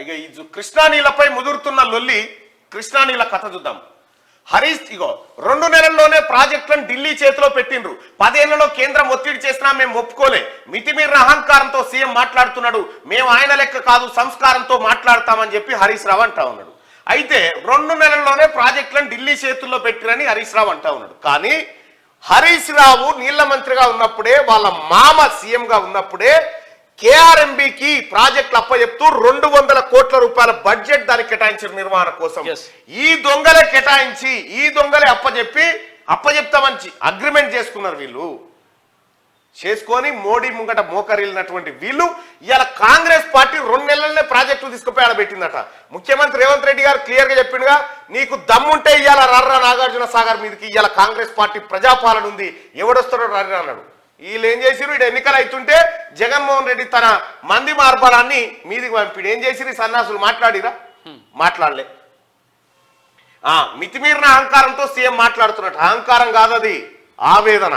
ఇక ఈ కృష్ణా నీళ్లపై ముదురుతున్న లొల్లి, కృష్ణా నీళ్ల కథ చూద్దాం. హరీష్ ఇగో 2 నెలల్లోనే ప్రాజెక్టులను ఢిల్లీ చేతిలో పెట్టిండ్రు. 10 ఏళ్లలో కేంద్రం ఒత్తిడి చేసినా మేము ఒప్పుకోలే. మితిమీరిన అహంకారంతో సీఎం మాట్లాడుతున్నాడు. మేము ఆయన లెక్క కాదు, సంస్కారంతో మాట్లాడతామని చెప్పి హరీష్ రావు అంటా ఉన్నాడు. అయితే 2 నెలల్లోనే ప్రాజెక్టులను ఢిల్లీ చేతుల్లో పెట్టిరని హరీష్ రావు అంటా ఉన్నాడు. కానీ హరీష్ రావు నీళ్ల మంత్రిగా ఉన్నప్పుడే, వాళ్ళ మామ సీఎంగా ఉన్నప్పుడే కేఆర్ఎంబికి ప్రాజెక్టులు అప్పచెప్తూ 200 కోట్ల రూపాయల బడ్జెట్ దానికి కేటాయించిన నిర్వహణ కోసం. ఈ దొంగలే కేటాయించి, ఈ దొంగలే అప్పచెప్తామని అగ్రిమెంట్ చేసుకున్నారు. వీళ్ళు చేసుకొని మోడీ ముంగట మోకరిల్లినటువంటి వీళ్ళు ఇవాళ కాంగ్రెస్ పార్టీ 2 నెలలనే ప్రాజెక్టులు తీసుకుపోయి ఆడ పెట్టిందట. ముఖ్యమంత్రి రేవంత్ రెడ్డి గారు క్లియర్ గా చెప్పిండుగా, నీకు దమ్ముంటే ఇవాళ రర్రా నాగార్జున సాగర్ మీదకి ఇవాళ కాంగ్రెస్ పార్టీ ప్రజాపాలన ఉంది, ఎవడొస్తాడో రర్రా అన్నాడు. వీళ్ళు ఏం చేసిరు, ఇటు ఎన్నికలు అవుతుంటే జగన్మోహన్ రెడ్డి తన మంది మార్బలాన్ని మీదికి పంపిడు. ఏం చేసిరు సన్నాసులు? మాట్లాడిరా? మాట్లాడలే. మితిమీరిన అహంకారంతో సీఎం మాట్లాడుతున్నట్టు. అహంకారం కాదు అది, ఆవేదన.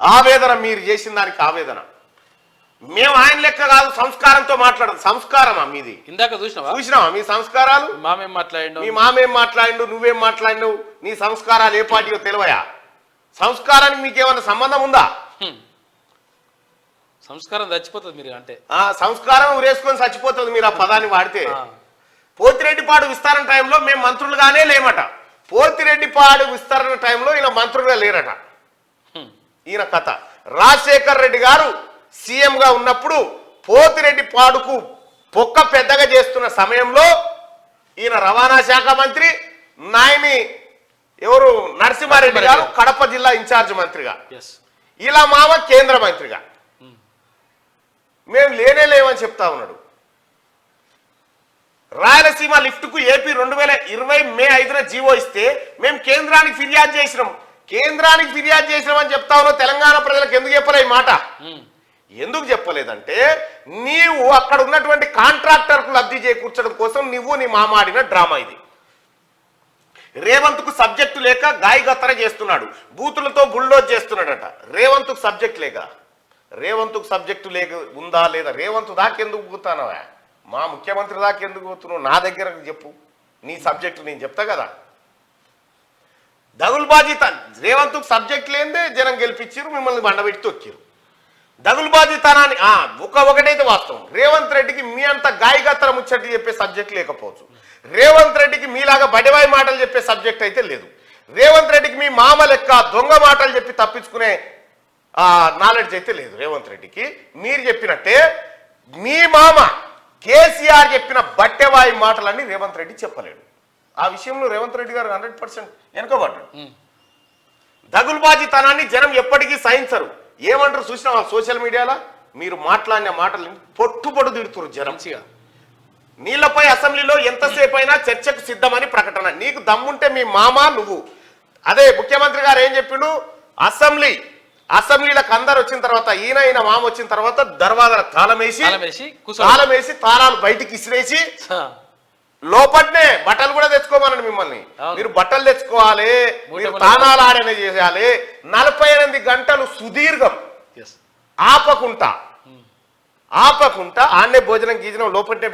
ఆవేదన, మీరు చేసిన దానికి ఆవేదన. మేము ఆయన లెక్క కాదు, సంస్కారంతో మాట్లాడదు. సంస్కారమా మీది? ఇందాక చూసినావా మీ సంస్కారాలు? మీ మామేం మాట్లాడిండు, నువ్వేం మాట్లాడినావు? నీ సంస్కారాలు ఏ పార్టీయో తెలివయా? సంస్కారానికి మీకేమన్నా సంబంధం ఉందా? సంస్కారం చచ్చిపోతుంది మీరు అంటే. సంస్కారం ఉరేసుకొని చచ్చిపోతుంది మీరు ఆ పదాన్ని వాడితే. పోతిరెడ్డిపాడు విస్తరణ టైంలో మేము మంత్రులుగానే లేమట. పోతిరెడ్డిపాడు విస్తరణ టైంలో ఈయన మంత్రులుగా లేరట. ఈయన కథ. రాజశేఖర్ రెడ్డి గారు సీఎంగా ఉన్నప్పుడు పోతిరెడ్డిపాడుకు పొక్క పెద్దగా చేస్తున్న సమయంలో ఈయన రవాణా శాఖ మంత్రి, నాయని ఎవరు నరసింహారెడ్డి గారు కడప జిల్లా ఇన్ఛార్జ్ మంత్రిగా, ఇలా మామ కేంద్ర మంత్రిగా. మేము లేనేలేమని చెప్తా ఉన్నాడు. రాయలసీమ లిఫ్ట్ కు ఏపీ 2020 మే 5న జీవో ఇస్తే మేము కేంద్రానికి ఫిర్యాదు చేసినాం. కేంద్రానికి ఫిర్యాదు చేసినామని చెప్తా ఉన్నావు. తెలంగాణ ప్రజలకు ఎందుకు చెప్పలే ఈ మాట? ఎందుకు చెప్పలేదంటే, నీవు అక్కడ ఉన్నటువంటి కాంట్రాక్టర్కు లబ్ధి చేకూర్చడం కోసం నువ్వు నీ మామాడిన డ్రామా ఇది. రేవంత్కు సబ్జెక్టు లేక గాయగత్తర చేస్తున్నాడు, బూతులతో బుల్డోజ్ చేస్తున్నాడట. రేవంత్కు సబ్జెక్ట్ లేక, రేవంత్కు సబ్జెక్టు లేక ఉందా లేదా? రేవంత్ దాకెందుకు పోతానవా? మా ముఖ్యమంత్రి దాకెందుకు పోతున్నావు? నా దగ్గర చెప్పు నీ సబ్జెక్టు, నేను చెప్తా కదా. దగులుబాజీ రేవంత్కు సబ్జెక్ట్ లేదే జనం గెలిపించారు, మిమ్మల్ని బండబెట్టి తొక్కిరు. దగులుబాజీతనాన్ని ఒకటైతే వాస్తవం, రేవంత్ రెడ్డికి మీ అంత గాయగత్తర ముచ్చటి చెప్పే సబ్జెక్ట్ లేకపోవచ్చు. రేవంత్ రెడ్డికి మీలాగా బడివాయి మాటలు చెప్పే సబ్జెక్ట్ అయితే లేదు. రేవంత్ రెడ్డికి మీ మామ లెక్క దొంగ మాటలు చెప్పి తప్పించుకునే నాలెడ్జ్ అయితే లేదు రేవంత్ రెడ్డికి. మీరు చెప్పినట్టే మీ మామ కేసీఆర్ చెప్పిన బట్టెవాయి మాటలన్నీ రేవంత్ రెడ్డి చెప్పలేడు. ఆ విషయంలో రేవంత్ రెడ్డి గారు 100% వెనుకబడ్డాడు. దగులుబాజీతనాన్ని జనం ఎప్పటికీ సహించరు. ఏమంటారు చూసినా సోషల్ మీడియాలో మీరు మాట్లాడిన మాటలు పొట్టుపొడు తిడుతున్నారు జనం. నీళ్లపై అసెంబ్లీలో ఎంతసేపు అయినా చర్చకు సిద్ధమని ప్రకటన. నీకు దమ్ముంటే మీ మామ నువ్వు. అదే ముఖ్యమంత్రి గారు ఏం చెప్పిండు, అసెంబ్లీలకు అందరు వచ్చిన తర్వాత ఈయన మామ వచ్చిన తర్వాత దర్వాజా తాళమేసి తాళాలు బయటికి ఇసిరేసి లోపట్నే బట్టలు కూడా తెచ్చుకోమనండి మిమ్మల్ని. మీరు బట్టలు తెచ్చుకోవాలి, మీరు తానాలు ఆడనే చేయాలి. 48 గంటలు సుదీర్ఘం ఆపకుంటా ఆన్నే భోజనం గీజనం లోపట్నే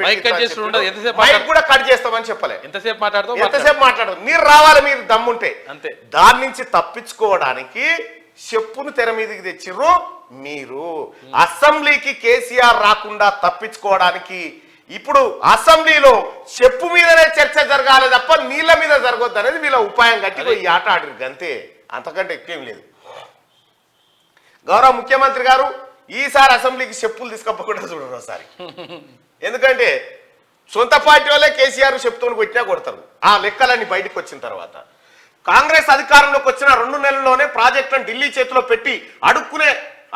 మైక్ కూడా కట్ చేస్తామని చెప్పలే. ఎంతసేపు మాట్లాడదు. మీరు రావాలి, మీరు దమ్ముంటే. అంతే. దాని నుంచి తప్పించుకోవడానికి చెప్పును తెర మీదకి తెచ్చిర్రు మీరు. అసెంబ్లీకి కేసీఆర్ రాకుండా తప్పించుకోవడానికి ఇప్పుడు అసెంబ్లీలో చెప్పు మీదనే చర్చ జరగాలి తప్ప నీళ్ల మీద జరగొద్దు అనేది వీళ్ళ ఉపాయం కట్టి ఈ ఆట ఆడిరు అంతే, అంతకంటే ఎక్కువేం లేదు. గౌరవ ముఖ్యమంత్రి గారు ఈసారి అసెంబ్లీకి చెప్పులు తీసుకపోకుండా చూడరు ఒకసారి. ఎందుకంటే సొంత పార్టీ వాళ్ళే కేసీఆర్ చెప్తూ కొట్టినా కొడతారు. ఆ లెక్కలన్నీ బయటకు వచ్చిన తర్వాత కాంగ్రెస్ అధికారంలోకి వచ్చిన 2 నెలల్లోనే ప్రాజెక్టులను ఢిల్లీ చేతిలో పెట్టి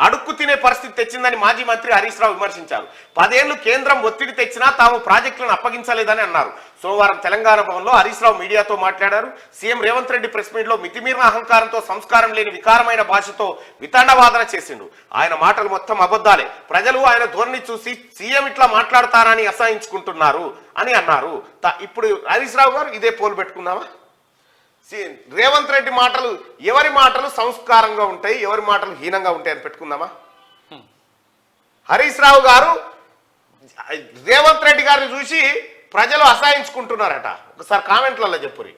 అడుక్కు తినే పరిస్థితి తెచ్చిందని మాజీ మంత్రి హరీష్ రావు విమర్శించారు. 10 ఏళ్లు కేంద్రం ఒత్తిడి తెచ్చినా తాము ప్రాజెక్టులను అప్పగించలేదని అన్నారు. సోమవారం తెలంగాణ భవన్లో హరీష్ రావు మీడియాతో మాట్లాడారు. CM Revanth Reddy press meet లో మితిమీరిన అహంకారంతో, సంస్కారం లేని వికారమైన భాషతో వితండవాదన చేసిండు. ఆయన మాటలు మొత్తం అబద్ధాలే. ప్రజలు ఆయన ధోరణి చూసి సీఎం ఇట్లా మాట్లాడతారని అసహించుకుంటున్నారు అని అన్నారు. ఇప్పుడు హరీష్ రావు గారు ఇదే పోలు పెట్టుకుందామా? రేవంత్ రెడ్డి మాటలు ఎవరి మాటలు సంస్కారంగా ఉంటాయి, ఎవరి మాటలు హీనంగా ఉంటాయి అని పెట్టుకుందామా? హరీష్ రావు గారు రేవంత్ రెడ్డి గారిని చూసి ప్రజలు అసహించుకుంటున్నారట. ఒకసారి కామెంట్లలో చెప్పురి.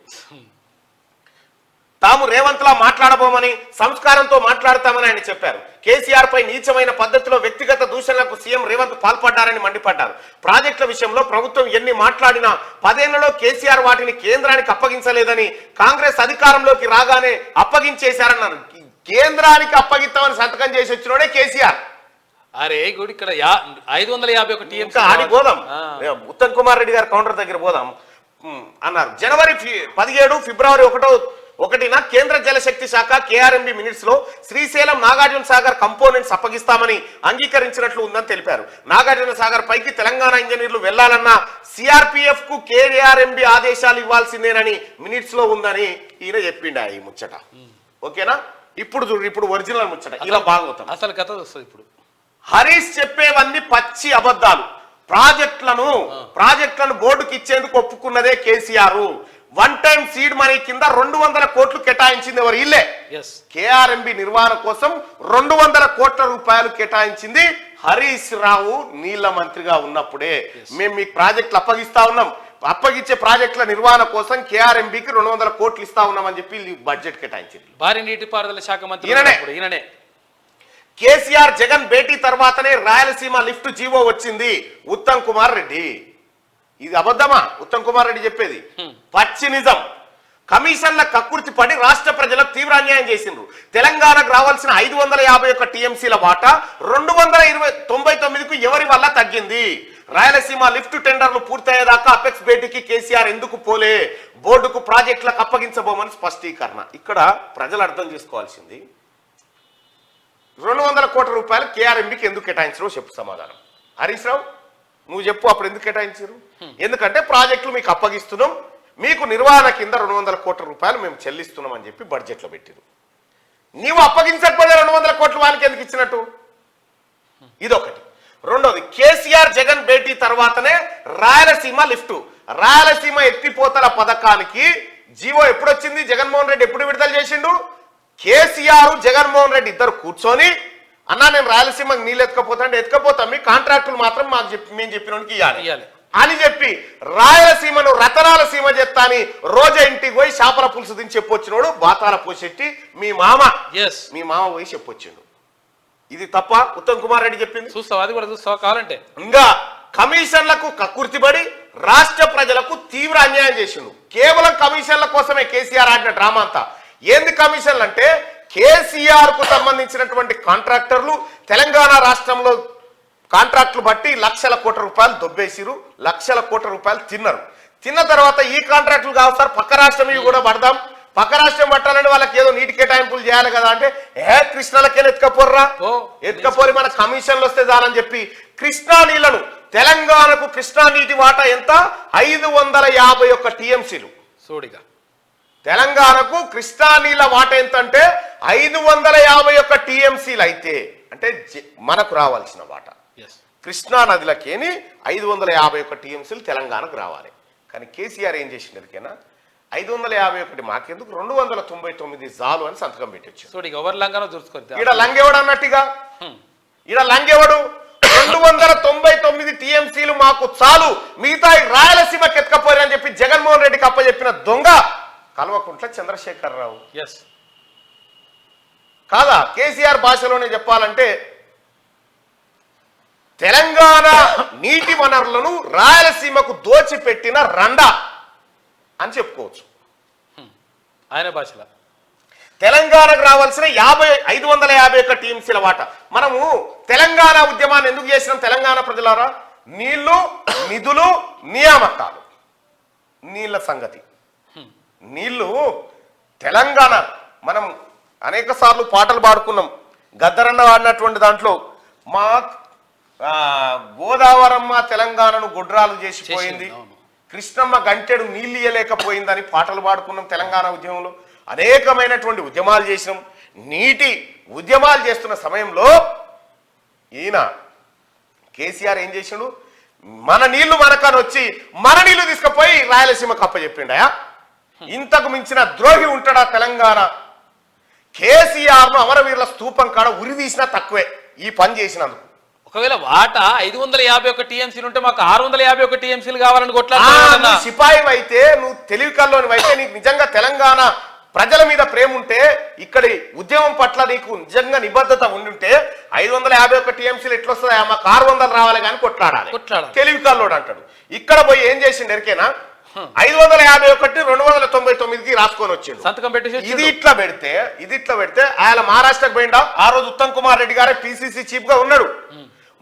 తాము రేవంత్లా మాట్లాడబోమని, సంస్కారంతో మాట్లాడతామని ఆయన చెప్పారు. కేసీఆర్ పై నీచమైన పద్ధతిలో వ్యక్తిగత దూషణలకు సీఎం రేవంత్ పాల్పడ్డారని మండిపడ్డారు. ప్రాజెక్టుల విషయంలో ప్రభుత్వం ఎన్ని మాట్లాడినా 10 ఏళ్లలో కేసీఆర్ వాటిని కేంద్రానికి అప్పగించలేదని, కాంగ్రెస్ అధికారంలోకి రాగానే అప్పగించేశారన్నారు. కేంద్రానికి అప్పగిస్తామని సంతకం చేసి వచ్చినోడే కేసీఆర్. అరే గుడి ఇక్కడ 551 టీఎంసీ ఆడి పోదాం, ఉత్తమ్ కుమార్ రెడ్డి గారి కౌంటర్ దగ్గర పోదాం అన్నారు. జనవరి 17 ఫిబ్రవరి 1న కేంద్ర జలశక్తి శాఖ కేఆర్ఎంబి మినిట్స్ లో శ్రీశైలం నాగార్జున సాగర్ కంపోనెంట్స్ అప్పగిస్తామని అంగీకరించినట్లు ఉందని తెలిపారు. నాగార్జున సాగర్ పైకి తెలంగాణ ఇంజనీర్లు వెళ్లాలన్నా సిఆర్పిఎఫ్ కు కేఆర్ఎంబి ఆదేశాలు ఇవ్వాల్సిందేనని మినిట్స్ లో ఉందని ఈయన చెప్పిండు. ఈ ముచ్చట ఓకేనా? ఇప్పుడు ఒరిజినల్ ముచ్చట ఇలా బాగోతాం. అసలు కథ వస్తుంది ఇప్పుడు. హరీష్ చెప్పేవన్నీ పచ్చి అబద్ధాలు. ప్రాజెక్టులను బోర్డుకి ఇచ్చేందుకు ఒప్పుకున్నదే KCR. One time seed money కింద 200 కోట్లు కేటాయించింది ఎవరు? ఇల్లే. కేఆర్ఎంబి నిర్వహణ కోసం 200 కోట్ల రూపాయలు కేటాయించింది హరీష్ రావు నీళ్ల మంత్రిగా ఉన్నప్పుడే. మేము మీకు ప్రాజెక్టులు అప్పగిస్తా ఉన్నాం, అప్పగించే ప్రాజెక్టుల నిర్వహణ కోసం కేఆర్ఎంబికి 200 కోట్లు ఇస్తా ఉన్నామని చెప్పి బడ్జెట్ కేటాయించింది. భారీ నీటిపారుదల శాఖ మంత్రి ఈయననే. కేసీఆర్ జగన్ భేటీ తర్వాతనే రాయలసీమ లిఫ్ట్ జీవో వచ్చింది ఉత్తమ్ కుమార్ రెడ్డి. ఇది అబద్ధమా ఉత్తమ్ కుమార్ రెడ్డి చెప్పేది? పచ్చి నిజం. కమిషన్ల కక్కుర్తి పడి రాష్ట్ర ప్రజలకు తీవ్ర అన్యాయం చేసిండ్రు. తెలంగాణకు రావాల్సిన 551 టీఎంసీల వాటా 299కు ఎవరి వల్ల తగ్గింది? రాయలసీమ లిఫ్ట్ టెండర్లు పూర్తయ్యేదాకా అపెక్స్ భేటీకి కేసీఆర్ ఎందుకు పోలే? బోర్డుకు ప్రాజెక్టులకు అప్పగించబోమని స్పష్టీకరణ. ఇక్కడ ప్రజలు అర్థం చేసుకోవాల్సింది, 200 కోట్ల రూపాయలు కేఆర్ఎంబికి ఎందుకు కేటాయించరు చెప్పు సమాధానం. హరీష్ రావు నువ్వు చెప్పు, అప్పుడు ఎందుకు కేటాయించారు? ఎందుకంటే ప్రాజెక్టులు మీకు అప్పగిస్తున్నాం, మీకు నిర్వహణ కింద 200 కోట్ల రూపాయలు మేము చెల్లిస్తున్నాం అని చెప్పి బడ్జెట్లో పెట్టారు. నీవు అప్పగించకపోతే 200 కోట్లు వానికి ఎందుకు ఇచ్చినట్టు? ఇదొకటి. రెండోది, కేసీఆర్ జగన్ భేటీ తర్వాతనే రాయలసీమ లిఫ్ట్, రాయలసీమ ఎత్తిపోతల పథకానికి జీవో ఎప్పుడొచ్చింది? జగన్మోహన్ రెడ్డి ఎప్పుడు విడుదల చేసిండు? కేసీఆర్ జగన్మోహన్ రెడ్డి ఇద్దరు కూర్చొని, అన్నా నేను రాయలసీమకి నీళ్ళు ఎత్తుకపోతాం, మీ కాంట్రాక్టులు మాత్రం మేము చెప్పినోడికి ఇవ్వాలి అని చెప్పి రాయలసీమను రతనాల సీమ చెప్తా అని రోజా ఇంటికి పోయి చేపల పులుసు దిని చెప్పొచ్చినోడు బాతాల పోషెట్టి మీ మామ పోయి చెప్పొచ్చిండు. ఇది తప్ప ఉత్తమ్ కుమార్ రెడ్డి చెప్పింది? చూస్తావు, అది కూడా చూస్తావా కావాలంటే. ఇంకా కమిషన్లకు కక్కుర్తిపడి రాష్ట్ర ప్రజలకు తీవ్ర అన్యాయం చేసిండు. కేవలం కమిషన్ల కోసమే కేసీఆర్ ఆడిన డ్రామా అంతా. ఏంది కమిషన్లు అంటే, కేసీఆర్ కు సంబంధించినటువంటి కాంట్రాక్టర్లు తెలంగాణ రాష్ట్రంలో కాంట్రాక్టులు బట్టి లక్షల కోట్ల రూపాయలు దొబ్బేసిరు, లక్షల కోట్ల రూపాయలు తిన్నారు. తిన్న తర్వాత ఈ కాంట్రాక్టులు కావు సార్, పక్క రాష్ట్రం ఇవి కూడా పడదాం, పక్క రాష్ట్రం పట్టాలని వాళ్ళకి ఏదో నీటి కేటాయింపులు చేయాలి కదా అంటే, కృష్ణలకేనా ఎత్తుకపోరి మన కమిషన్లు వస్తే చాలని చెప్పి కృష్ణా నీళ్లను, తెలంగాణకు కృష్ణా నీటి వాటా ఎంత? 551 టీఎంసీలు. సోడిగా తెలంగాణకు కృష్ణా నీళ్ళ వాట ఎంత అంటే 551 టీఎంసీలు అయితే, అంటే మనకు రావాల్సిన వాట కృష్ణా నదిలకేని 551 టీఎంసీలు తెలంగాణకు రావాలి. కానీ కేసీఆర్ ఏం చేసిండరికైనా 551 మాకెందుకు 299 జాలు అని సంతకం పెట్టచ్చు. ఈడ లంగేవాడు అన్నట్టుగా, ఈడ లంగేవాడు 299 టీఎంసీలు మాకు చాలు, మిగతా రాయలసీమకి ఎత్తుకపోయారు అని చెప్పి జగన్మోహన్ రెడ్డికి అప్పచెప్పిన దొంగ కల్వకుంట్ల చంద్రశేఖరరావు. కాదా? కేసీఆర్ భాషలోనే చెప్పాలంటే తెలంగాణ నీటి వనరులను రాయలసీమకు దోచిపెట్టిన రండా అని చెప్పుకోవచ్చు ఆయన భాషలో. తెలంగాణకు రావాల్సిన 551 టీఎంసీల వాట. మనము తెలంగాణ ఉద్యమాన్ని ఎందుకు చేసినాం? తెలంగాణ ప్రజలారా, నీళ్లు, నిధులు, నియామకాలు. నీళ్ల సంగతి, నీళ్లు తెలంగాణ మనం అనేక సార్లు పాటలు పాడుకున్నాం. గద్దరన్న వాడినటువంటి దాంట్లో మా గోదావరమ్మ తెలంగాణను గుడ్రాలు చేసిపోయింది, కృష్ణమ్మ గంటెడు నీళ్ళు ఇయ్యలేకపోయిందని పాటలు పాడుకున్నాం. తెలంగాణ ఉద్యమంలో అనేకమైనటువంటి ఉద్యమాలు చేసినాం. నీటి ఉద్యమాలు చేస్తున్న సమయంలో ఈయన కేసీఆర్ ఏం చేసిండు? మన నీళ్లు మనకని వచ్చి మన నీళ్లు తీసుకుపోయి రాయలసీమకు అప్పచెప్పిండయా? ఇంతకు మించిన ద్రోహి ఉంటాడా తెలంగాణ? కేసీఆర్ను అమరవీరుల స్తూపం కాడ ఉరి తీసినా తక్కువే ఈ పని చేసినందుకు. ఒకవేళ వాటా 551 టీఎంసీలు ఉంటే మాకు 651 టీఎంసీలు కావాలని కొట్లాడుతున్నా. సిపాయి అయితే నువ్వు తెలివి కల్లోని అయితే నీకు నిజంగా తెలంగాణ ప్రజల మీద ప్రేమ ఉంటే ఇక్కడి ఉద్యమం పట్ల నీకు నిజంగా నిబద్ధత ఉండుంటే 551 టీఎంసీలు ఎట్లొస్తుంది మాకు 600 రావాలి కానీ కొట్లాడాలి. తెలివి కల్లోడు అంటాడు. ఇక్కడ పోయి ఏం చేసిండు ఎరికేనా 551 299కి రాసుకొని వచ్చిండు. సంతకం పెట్టేసి ఇది ఇట్లా పెడితే ఆయన మహారాష్ట్రకు పోయిండా. ఆ రోజు ఉత్తమ్ కుమార్ రెడ్డి గారే పిసిసి చీఫ్ గా ఉన్నాడు.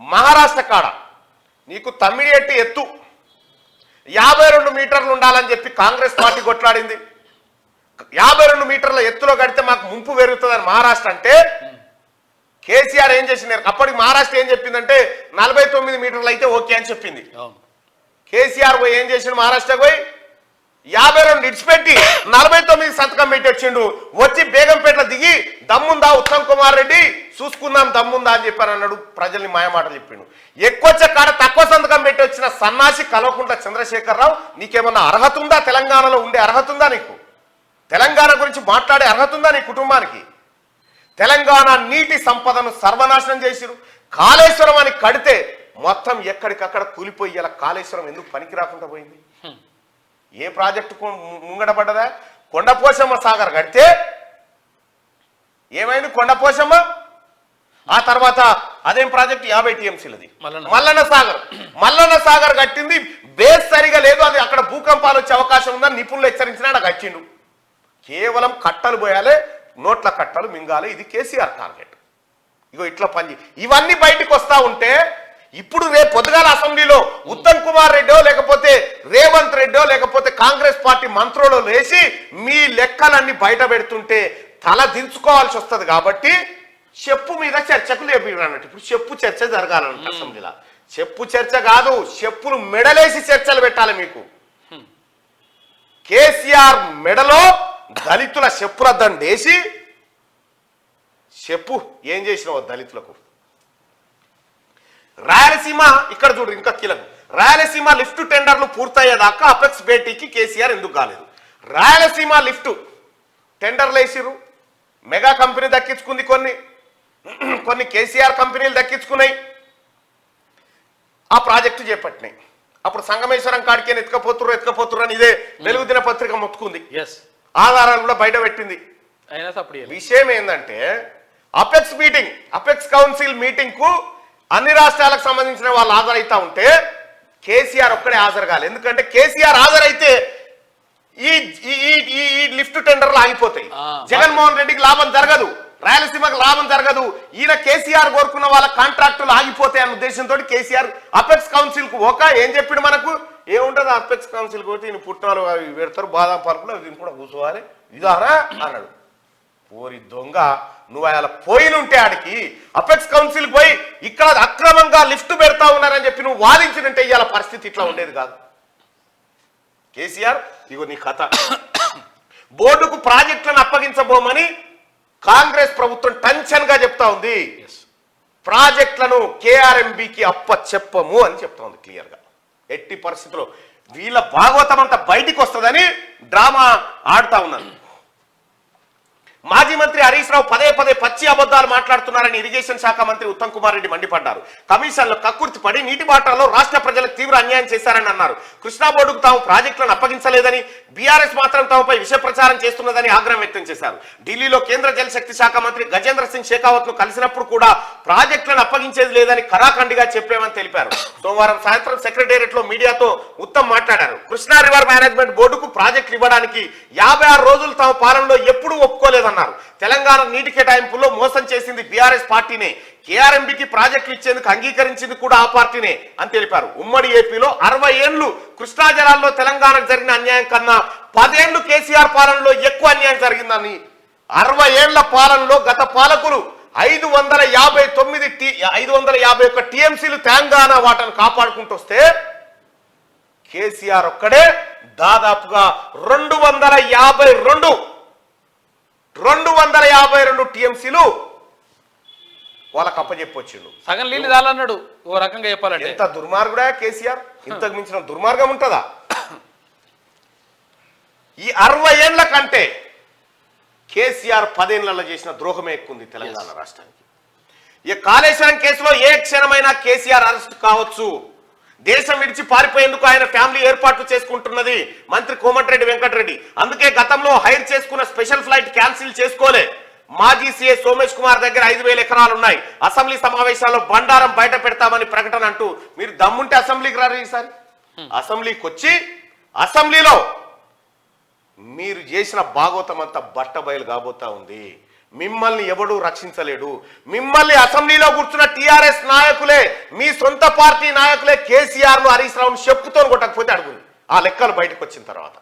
మహారాష్ట్ర కాడ నీకు తమ్మిడియట్టి ఎత్తు 52 మీటర్లు ఉండాలని చెప్పి కాంగ్రెస్ పార్టీ కొట్లాడింది. 52 మీటర్ల ఎత్తులో కడితే మాకు ముంపు పెరుగుతుందని మహారాష్ట్ర అంటే కేసీఆర్ ఏం చేసినారు అప్పటికి మహారాష్ట్ర ఏం చెప్పిందంటే 49 మీటర్లు అయితే ఓకే అని చెప్పింది. కేసీఆర్ పోయి ఏం చేసిండు మహారాష్ట్రకు పోయి 52 ఇడిచిపెట్టి 49 సంతకం పెట్టి వచ్చిండు. వచ్చి బేగంపేటలో దిగి దమ్ముందా ఉత్తమ్ కుమార్ రెడ్డి చూసుకుందాం దమ్ముందా అని చెప్పారు అన్నాడు. ప్రజల్ని మాయమాటలు చెప్పిండు. ఎక్కువచ్చే కాడ తక్కువ సంతకం పెట్టి వచ్చిన సన్నాసి కల్వకుంట్ల చంద్రశేఖరరావు నీకేమన్నా అర్హత ఉందా? తెలంగాణలో ఉండే అర్హత ఉందా? నీకు తెలంగాణ గురించి మాట్లాడే అర్హత ఉందా నీ కుటుంబానికి? తెలంగాణ నీటి సంపదను సర్వనాశనం చేసిరు. కాళేశ్వరం అని కడితే మొత్తం ఎక్కడికక్కడ కూలిపోయి ఇలా కాళేశ్వరం ఎందుకు పనికి రాకుండా పోయింది? ఏ ప్రాజెక్టు ముంగడపడ్డదా? కొండపోశమ్మ సాగర్ కడితే ఏమైంది? కొండపోశమ్మ ఆ తర్వాత అదేం ప్రాజెక్టు 50 టీఎంసీలది మల్లన్న సాగర్ కట్టింది. బేస్ సరిగా లేదు. అది అక్కడ భూకంపాలు వచ్చే అవకాశం ఉందని నిపుణులు హెచ్చరించినా నాకు వచ్చిండు. కేవలం కట్టలు పోయాలి, నోట్ల కట్టలు మింగాలి. ఇది కేసీఆర్ టార్గెట్. ఇగో ఇట్లా పని ఇవన్నీ బయటకు వస్తా ఉంటే ఇప్పుడు రేపు పొద్దుగాల అసెంబ్లీలో ఉత్తమ్ కుమార్ రెడ్డో లేకపోతే రేవంత్ రెడ్డో లేకపోతే కాంగ్రెస్ పార్టీ మంత్రులు లేచి మీ లెక్కలన్నీ బయట పెడుతుంటే తల దించుకోవాల్సి వస్తుంది. కాబట్టి చెప్పు మీద చర్చకు లేపిరన్నట్టు ఇప్పుడు చెప్పు చర్చ జరగాలంట అసెంబ్లీలో. చెప్పు చర్చ కాదు, చెప్పులు మెడలేసి చర్చలు పెట్టాలి. మీకు కేసీఆర్ మెడలో దళితుల చెప్పుల దండేసి చెప్పు ఏం చేసినావు దళితులకు. రాయలసీమ ఇక్కడ చూడు ఇంకా కీలకం. రాయలసీమ లిఫ్ట్ టెండర్లు పూర్తయ్యేదాకా అపెక్స్ భేటీకి కేసీఆర్ ఎందుకు కాలేదు? రాయలసీమ లిఫ్ట్ టెండర్లు వేసిరు. మెగా కంపెనీ దక్కించుకుంది, కొన్ని కేసీఆర్ కంపెనీలు దక్కించుకున్నాయి. ఆ ప్రాజెక్టు చేపట్టినాయి. అప్పుడు సంగమేశ్వరం కాడికే ఎత్తుకపోతుర్రు అని ఇదే వెలుగు దిన పత్రిక మొత్తుకుంది. ఆధారాలు కూడా బయట పెట్టింది. విషయం ఏంటంటే అపెక్స్ కౌన్సిల్ మీటింగ్ కు అన్ని రాష్ట్రాలకు సంబంధించిన వాళ్ళు హాజరైతా ఉంటే కేసీఆర్ ఒక్కడే హాజరు కాలేదు. ఎందుకంటే కేసీఆర్ హాజరైతే ఈ లిఫ్ట్ టెండర్లు ఆగిపోతాయి. జగన్మోహన్ రెడ్డికి లాభం జరగదు, రాయలసీమకు లాభం జరగదు. ఈయన కేసీఆర్ కోరుకున్న వాళ్ళ కాంట్రాక్టులు ఆగిపోతాయి అన్న ఉద్దేశంతో కేసీఆర్ అపెక్స్ కౌన్సిల్ కు ఏం చెప్పిండు మనకు ఏముంటది అపెక్స్ కౌన్సిల్ పోతే ఈయన పుట్టినాలు అవి పెడతారు, బాదాం పరుపులు అవి కూడా కూర్చోవాలి ఇదారా అన్నాడు. పోరి దొంగ నువ్వు అలా పోయినుంటే ఆడికి అపెక్స్ కౌన్సిల్ పోయి ఇక్కడ అక్రమంగా లిఫ్ట్ పెడతా ఉన్నారని చెప్పి నువ్వు వాదించినంటే ఇవాళ పరిస్థితి ఇట్లా ఉండేది కాదు. కేసీఆర్ ఇగో నీ కథ. బోర్డుకు ప్రాజెక్టులను అప్పగించబోమని కాంగ్రెస్ ప్రభుత్వం టెన్షన్ గా చెప్తా ఉంది. ప్రాజెక్టులను కేఆర్ఎంబికి చెప్పము అని చెప్తా ఉంది క్లియర్ గా. ఎట్టి పరిస్థితుల్లో వీళ్ళ భాగవతం అంతా బయటికి వస్తుందని డ్రామా ఆడుతా ఉన్నారు. మాజీ మంత్రి హరీష్ రావు పదే పచ్చి అబద్ధాలు మాట్లాడుతున్నారని ఇరిగేషన్ శాఖ మంత్రి ఉత్తమ్ కుమార్ రెడ్డి మండిపడ్డారు. కమిషన్లో కక్కుర్తి పడి నీటి బాటలో రాష్ట్ర ప్రజలకు తీవ్ర అన్యాయం చేశారని అన్నారు. కృష్ణా బోర్డుకు తాము ప్రాజెక్టులను అప్పగించలేదని, బీఆర్ఎస్ మాత్రం తమపై విష ప్రచారం చేస్తున్నదని ఆగ్రహం వ్యక్తం చేశారు. ఢిల్లీలో కేంద్ర జలశక్తి శాఖ మంత్రి గజేంద్ర సింగ్ షెకావత్ ను కలిసినప్పుడు కూడా ప్రాజెక్టులను అప్పగించేది లేదని ఖరాఖండిగా చెప్పామని తెలిపారు. సోమవారం సాయంత్రం సెక్రటేరియట్ లో మీడియాతో ఉత్తమ్ మాట్లాడారు. కృష్ణా రివర్ మేనేజ్మెంట్ బోర్డుకు ప్రాజెక్టులు ఇవ్వడానికి 56 రోజులు తమ పాలనలో ఎప్పుడూ ఒప్పుకోలేదన్నారు. తెలంగాణ నీటి కేటాయింపుల్లో మోసం చేసింది బీఆర్ఎస్ పార్టీనే, కేఆర్ఎంబికి ప్రాజెక్టులు ఇచ్చేందుకు అంగీకరించింది కూడా ఆ పార్టీనే అని తెలిపారు. ఉమ్మడి ఏపీలో 60 ఏళ్లు కృష్ణా జలాల్లో తెలంగాణకు జరిగిన అన్యాయం కన్నా 10 ఏళ్లు కేసీఆర్ పాలనలో ఎక్కువ అన్యాయం జరిగిందని, 60 ఏళ్ల పాలనలో గత పాలకులు 551 టీఎంసీలు తెలంగాణ వాటను కాపాడుకుంటూ వస్తే కేసీఆర్ ఒక్కడే దాదాపుగా 252 టీఎంసీలు వాళ్ళకి అప్పచెప్పొచ్చిండు. సగం నీళ్ళు చాలన్నాడు. ఓ రకంగా చెప్పాలంటే ఎంత దుర్మార్గుడా కేసీఆర్. ఇంతకు మించిన దుర్మార్గం ఉంటుందా? ఈ 60 ఏళ్ల కంటే కేసీఆర్ 10 ఏళ్లలో చేసిన ద్రోహమే ఎక్కువ ఉంది తెలంగాణ రాష్ట్రానికి. ఈ కాళేశ్వరం కేసులో ఏ క్షణమైనా కేసీఆర్ అరెస్ట్ కావచ్చు. దేశం విడిచి పారిపోయేందుకు ఆయన ఫ్యామిలీ ఏర్పాట్లు చేసుకుంటున్నది మంత్రి కోమటిరెడ్డి వెంకటరెడ్డి. అందుకే గతంలో హైర్ చేసుకున్న స్పెషల్ ఫ్లైట్ క్యాన్సిల్ చేసుకోలే. మాజీ సీఏ సోమేష్ కుమార్ దగ్గర 5,000 ఎకరాలు ఉన్నాయి. అసెంబ్లీ సమావేశాల్లో బండారం బయట పెడతామని ప్రకటన అంటూ మీరు దమ్ముంటే అసెంబ్లీకి రారు. ఈసారి అసెంబ్లీకి వచ్చి అసెంబ్లీలో మీరు చేసిన భాగవతం అంతా బట్టబయలు కాబోతా ఉంది. మిమ్మల్ని ఎవడూ రక్షించలేడు. మిమ్మల్ని అసెంబ్లీలో కూర్చున్న టీఆర్ఎస్ నాయకులే, మీ సొంత పార్టీ నాయకులే కేసీఆర్ ను హరీష్ రావును చెప్పుతో కొట్టకపోతే అడుగుంది ఆ లెక్కలు బయటకు వచ్చిన తర్వాత.